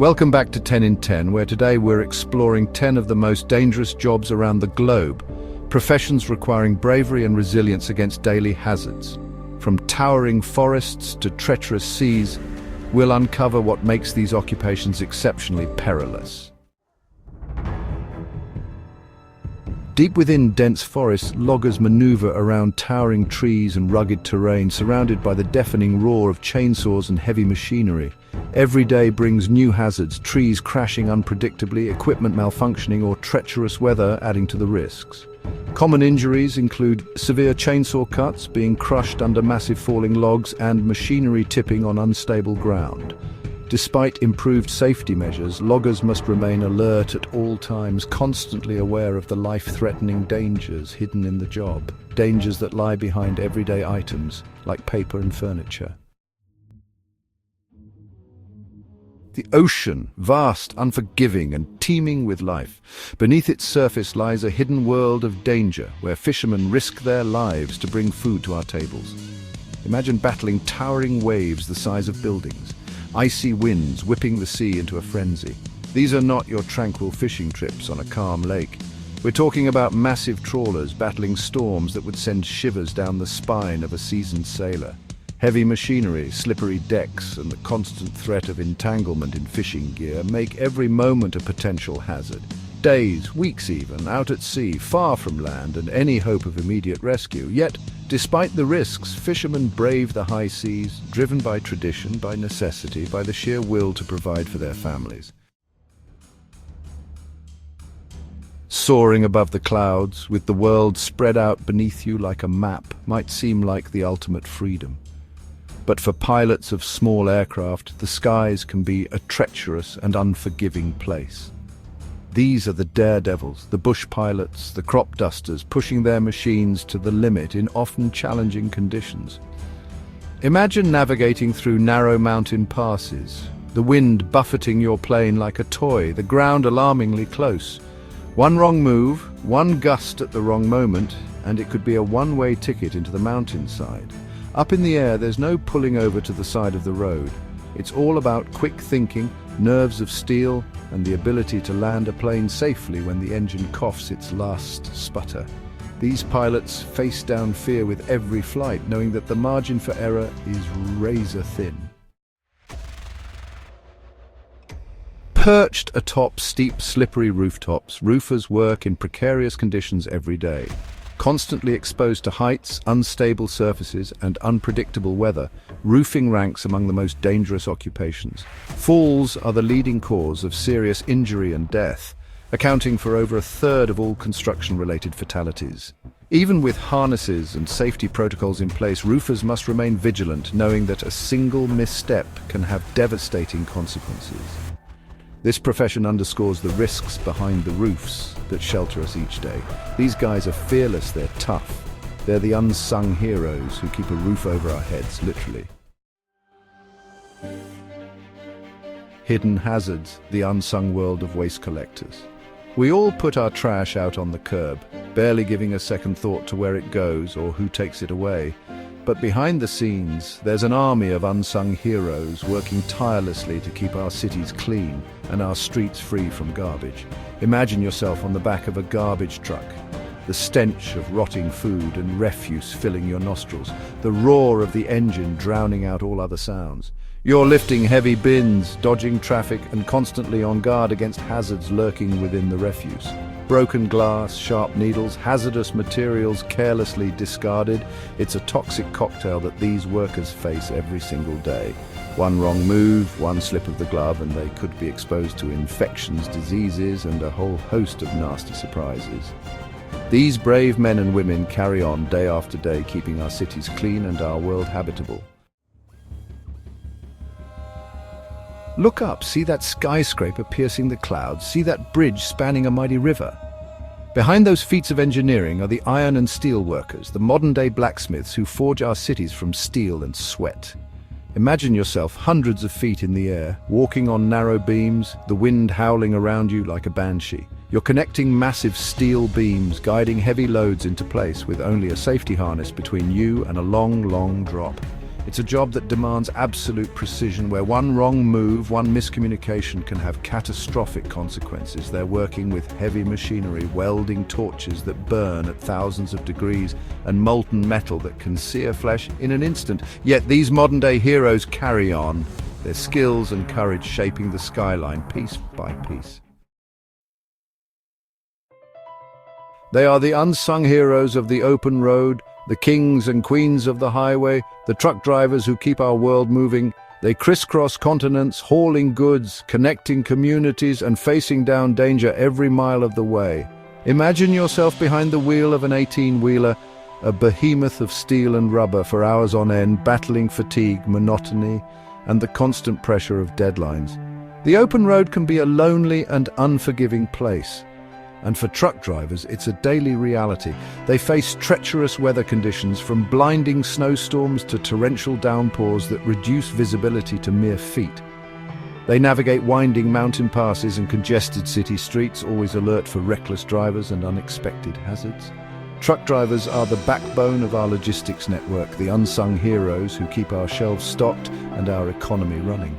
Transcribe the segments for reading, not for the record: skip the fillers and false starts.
Welcome back to 10 in 10, where today we're exploring 10 of the most dangerous jobs around the globe, professions requiring bravery and resilience against daily hazards. From towering forests to treacherous seas, we'll uncover what makes these occupations exceptionally perilous. Deep within dense forests, loggers maneuver around towering trees and rugged terrain, surrounded by the deafening roar of chainsaws and heavy machinery. Every day brings new hazards, trees crashing unpredictably, equipment malfunctioning, or treacherous weather adding to the risks. Common injuries include severe chainsaw cuts, being crushed under massive falling logs, and machinery tipping on unstable ground. Despite improved safety measures, loggers must remain alert at all times, constantly aware of the life-threatening dangers hidden in the job, dangers that lie behind everyday items, like paper and furniture. The ocean, vast, unforgiving, and teeming with life. Beneath its surface lies a hidden world of danger, where fishermen risk their lives to bring food to our tables. Imagine battling towering waves the size of buildings, icy winds whipping the sea into a frenzy. These are not your tranquil fishing trips on a calm lake. We're talking about massive trawlers battling storms that would send shivers down the spine of a seasoned sailor. Heavy machinery, slippery decks, and the constant threat of entanglement in fishing gear make every moment a potential hazard. Days, weeks even, out at sea, far from land and any hope of immediate rescue. Yet, despite the risks, fishermen brave the high seas, driven by tradition, by necessity, by the sheer will to provide for their families. Soaring above the clouds, with the world spread out beneath you like a map, might seem like the ultimate freedom. But for pilots of small aircraft, the skies can be a treacherous and unforgiving place. These are the daredevils, the bush pilots, the crop dusters, pushing their machines to the limit in often challenging conditions. Imagine navigating through narrow mountain passes, the wind buffeting your plane like a toy, the ground alarmingly close. One wrong move, one gust at the wrong moment, and it could be a one-way ticket into the mountainside. Up in the air, there's no pulling over to the side of the road. It's all about quick thinking, nerves of steel, and the ability to land a plane safely when the engine coughs its last sputter. These pilots face down fear with every flight, knowing that the margin for error is razor thin. Perched atop steep, slippery rooftops, roofers work in precarious conditions every day. Constantly exposed to heights, unstable surfaces, and unpredictable weather, roofing ranks among the most dangerous occupations. Falls are the leading cause of serious injury and death, accounting for over a third of all construction-related fatalities. Even with harnesses and safety protocols in place, roofers must remain vigilant, knowing that a single misstep can have devastating consequences. This profession underscores the risks behind the roofs that shelter us each day. These guys are fearless, they're tough. They're the unsung heroes who keep a roof over our heads, literally. Hidden hazards, the unsung world of waste collectors. We all put our trash out on the curb, barely giving a second thought to where it goes or who takes it away. But behind the scenes, there's an army of unsung heroes working tirelessly to keep our cities clean and our streets free from garbage. Imagine yourself on the back of a garbage truck, the stench of rotting food and refuse filling your nostrils, the roar of the engine drowning out all other sounds. You're lifting heavy bins, dodging traffic, and constantly on guard against hazards lurking within the refuse. Broken glass, sharp needles, hazardous materials carelessly discarded. It's a toxic cocktail that these workers face every single day. One wrong move, one slip of the glove, and they could be exposed to infections, diseases, and a whole host of nasty surprises. These brave men and women carry on day after day, keeping our cities clean and our world habitable. Look up, see that skyscraper piercing the clouds, see that bridge spanning a mighty river. Behind those feats of engineering are the iron and steel workers, the modern-day blacksmiths who forge our cities from steel and sweat. Imagine yourself hundreds of feet in the air, walking on narrow beams, the wind howling around you like a banshee. You're connecting massive steel beams, guiding heavy loads into place with only a safety harness between you and a long, long drop. It's a job that demands absolute precision, where one wrong move, one miscommunication can have catastrophic consequences. They're working with heavy machinery, welding torches that burn at thousands of degrees, and molten metal that can sear flesh in an instant. Yet these modern-day heroes carry on, their skills and courage shaping the skyline piece by piece. They are the unsung heroes of the open road, the kings and queens of the highway, the truck drivers who keep our world moving. They crisscross continents, hauling goods, connecting communities, and facing down danger every mile of the way. Imagine yourself behind the wheel of an 18-wheeler, a behemoth of steel and rubber for hours on end, battling fatigue, monotony, and the constant pressure of deadlines. The open road can be a lonely and unforgiving place. And for truck drivers, it's a daily reality. They face treacherous weather conditions, from blinding snowstorms to torrential downpours that reduce visibility to mere feet. They navigate winding mountain passes and congested city streets, always alert for reckless drivers and unexpected hazards. Truck drivers are the backbone of our logistics network, the unsung heroes who keep our shelves stocked and our economy running.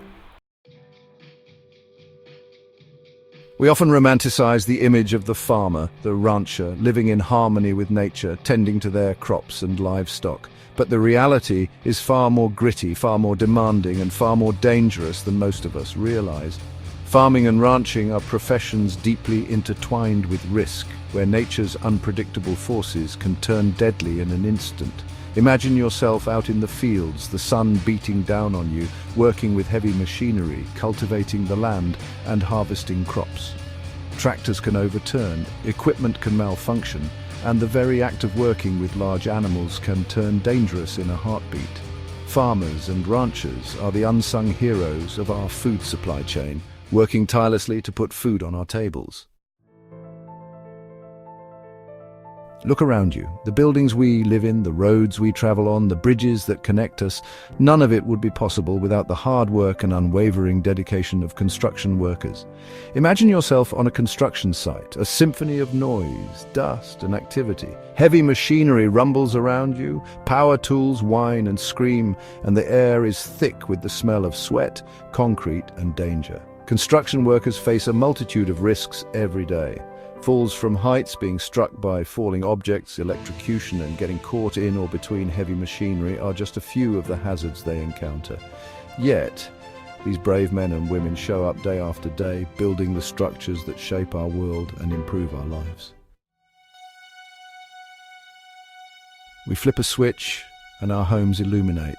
We often romanticize the image of the farmer, the rancher, living in harmony with nature, tending to their crops and livestock. But the reality is far more gritty, far more demanding, and far more dangerous than most of us realize. Farming and ranching are professions deeply intertwined with risk, where nature's unpredictable forces can turn deadly in an instant. Imagine yourself out in the fields, the sun beating down on you, working with heavy machinery, cultivating the land and harvesting crops. Tractors can overturn, equipment can malfunction, and the very act of working with large animals can turn dangerous in a heartbeat. Farmers and ranchers are the unsung heroes of our food supply chain, working tirelessly to put food on our tables. Look around you. The buildings we live in, the roads we travel on, the bridges that connect us, none of it would be possible without the hard work and unwavering dedication of construction workers. Imagine yourself on a construction site, a symphony of noise, dust, and activity. Heavy machinery rumbles around you, power tools whine and scream, and the air is thick with the smell of sweat, concrete, and danger. Construction workers face a multitude of risks every day. Falls from heights, being struck by falling objects, electrocution, and getting caught in or between heavy machinery are just a few of the hazards they encounter. Yet, these brave men and women show up day after day, building the structures that shape our world and improve our lives. We flip a switch and our homes illuminate.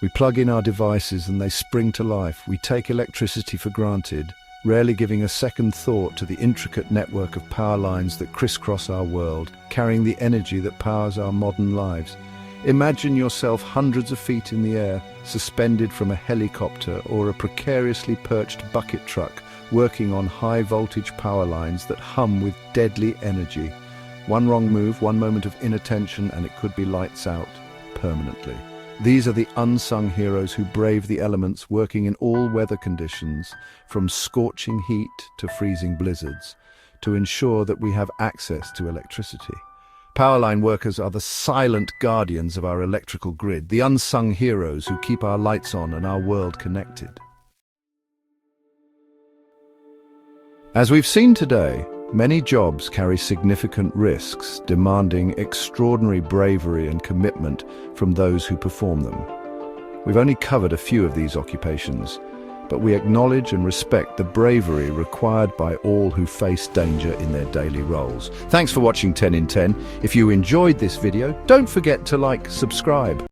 We plug in our devices and they spring to life. We take electricity for granted, rarely giving a second thought to the intricate network of power lines that crisscross our world, carrying the energy that powers our modern lives. Imagine yourself hundreds of feet in the air, suspended from a helicopter or a precariously perched bucket truck, working on high-voltage power lines that hum with deadly energy. One wrong move, one moment of inattention, and it could be lights out permanently. These are the unsung heroes who brave the elements, working in all weather conditions, from scorching heat to freezing blizzards, to ensure that we have access to electricity. Powerline workers are the silent guardians of our electrical grid, the unsung heroes who keep our lights on and our world connected. As we've seen today, many jobs carry significant risks, demanding extraordinary bravery and commitment from those who perform them. We've only covered a few of these occupations, but we acknowledge and respect the bravery required by all who face danger in their daily roles. Thanks for watching 10 in 10. If you enjoyed this video, don't forget to subscribe.